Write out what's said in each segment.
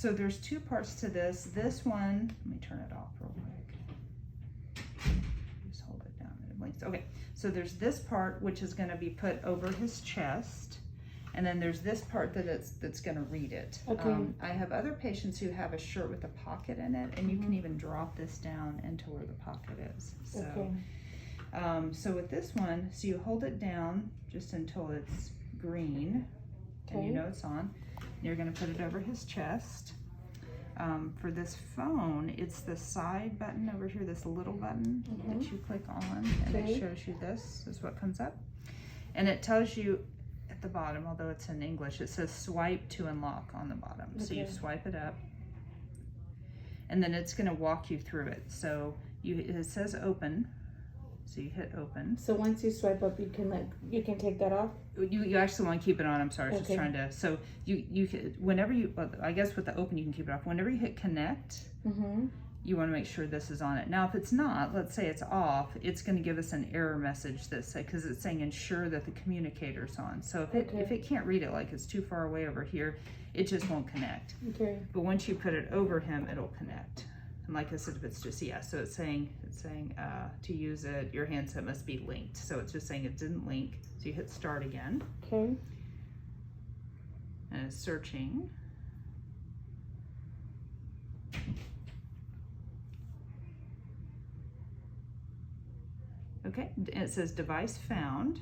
So there's two parts to this. This one, let me turn it off real quick. Just hold it down and it blinks. Okay, so there's this part which is going to be put over his chest, and then there's this part that's going to read it. Okay. I have other patients who have a shirt with a pocket in it, and you can even drop this down into where the pocket is. So, Okay. So with this one, so you hold it down just until it's green, and you Okay. know it's on. You're going to put it over his chest. For this phone, it's the side button over here, this little button that you click on, and Okay. it shows you this is what comes up. And it tells you at the bottom, although it's in English, it says swipe to unlock on the bottom. So you Okay. swipe it up, and then it's going to walk you through it. So it says open, so you hit open. So once you swipe up, you can take that off? You actually want to keep it on. I'm sorry, I was just Okay. trying to. So you can, whenever you, well, I guess with the open you can keep it off. Whenever you hit connect, you want to make sure this is on it. Now, if it's not, let's say it's off, it's going to give us an error message that say, because it's saying ensure that the communicator's on. So if it can't read it, like it's too far away over here, it just won't connect. Okay. But once you put it over him, it'll connect. And like I said, if it's just, yeah, so it's saying to use it, your handset must be linked. So it's just saying it didn't link. So you hit start again. Okay. And it's searching. Okay, and it says device found.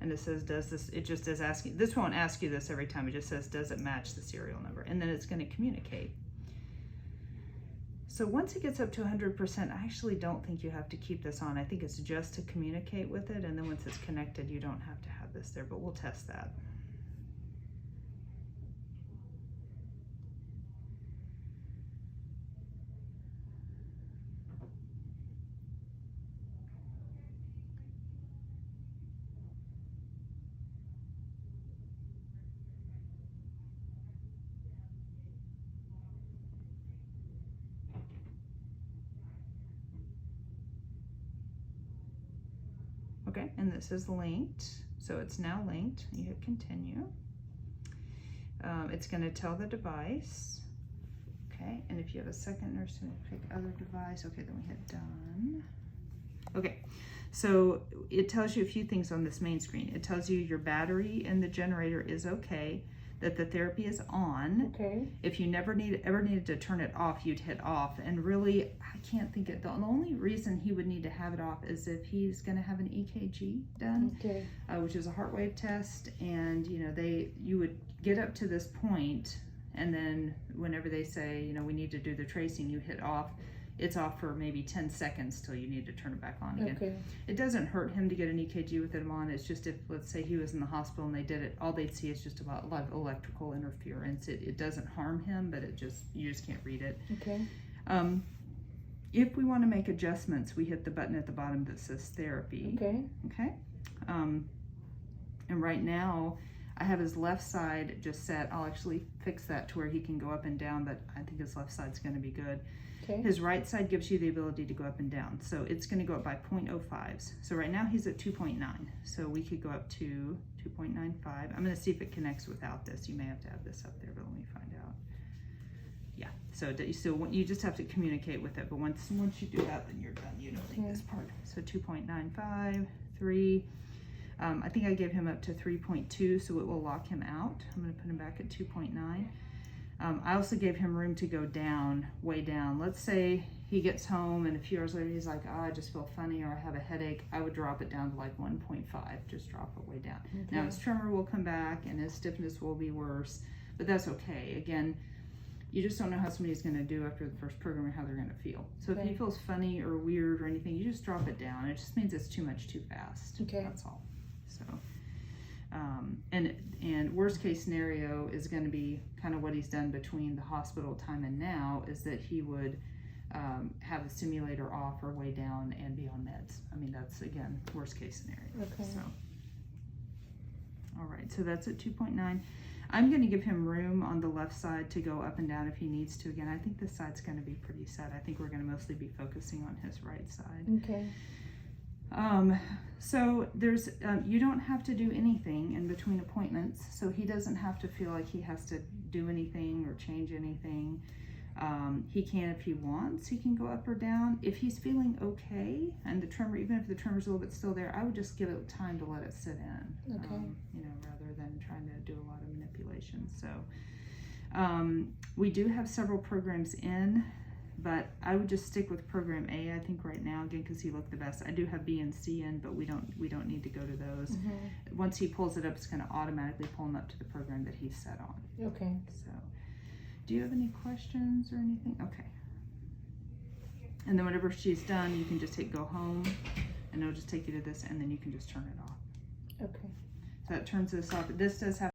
And it says, does this, it just is asking, this won't ask you this every time, it just says, does it match the serial number? And then it's gonna communicate. So once it gets up to 100%, I actually don't think you have to keep this on. I think it's just to communicate with it, and then once it's connected, you don't have to have this there, but we'll test that. Okay, and this is linked, so it's now linked. You hit continue. It's going to tell the device. Okay, and if you have a second nurse to pick other device, okay, then we hit done. Okay, so it tells you a few things on this main screen. It tells you your battery in the generator is okay, that the therapy is on. Okay. If you ever needed to turn it off, you'd hit off. And really, I can't think of, the only reason he would need to have it off is if he's going to have an EKG done, Okay. which is a heart wave test. And you know, you would get up to this point, and then whenever they say, you know, we need to do the tracing, you hit off. It's off for maybe 10 seconds till you need to turn it back on again. Okay. It doesn't hurt him to get an EKG with him on. It's just if, let's say he was in the hospital and they did it, all they'd see is just about a lot of electrical interference. It doesn't harm him, but you just can't read it. Okay. If we want to make adjustments, we hit the button at the bottom that says therapy. Okay. Okay. And right now, I have his left side just set. I'll actually fix that to where he can go up and down, but I think his left side's going to be good. Okay. His right side gives you the ability to go up and down. So it's going to go up by 0.05s. So right now he's at 2.9. So we could go up to 2.95. I'm going to see if it connects without this. You may have to have this up there, but let me find out. Yeah. So you just have to communicate with it. But once you do that, then you're done. You don't need this part. So 2.95, 3. I think I gave him up to 3.2, so it will lock him out. I'm going to put him back at 2.9. I also gave him room to go down, way down. Let's say he gets home and a few hours later he's like, oh, I just feel funny or I have a headache. I would drop it down to like 1.5, just drop it way down. Okay. Now his tremor will come back and his stiffness will be worse, but that's okay. Again, you just don't know how somebody's going to do after the first program or how they're going to feel. So if he feels funny or weird or anything, you just drop it down. It just means it's too much too fast. Okay. That's all. So. And worst case scenario is going to be kind of what he's done between the hospital time and now is that he would have the simulator off or way down and be on meds. I mean, that's again, worst case scenario. Okay. So, all right, so that's at 2.9. I'm going to give him room on the left side to go up and down if he needs to. Again, I think this side's going to be pretty set. I think we're going to mostly be focusing on his right side. Okay. So there's, you don't have to do anything in between appointments, so he doesn't have to feel like he has to do anything or change anything. He can, if he wants, he can go up or down. If he's feeling okay, and the tremor, even if the tremor's a little bit still there, I would just give it time to let it sit in, Okay. you know, rather than trying to do a lot of manipulation. So we do have several programs in, but I would just stick with program A, I think, right now, again, because he looked the best. I do have B and C in, but we don't need to go to those. Once he pulls it up, it's going to automatically pull him up to the program that he's set on. Okay. So, do you have any questions or anything? Okay. And then whenever she's done, you can just hit go home, and it'll just take you to this, and then you can just turn it off. Okay. So that turns this off. This does have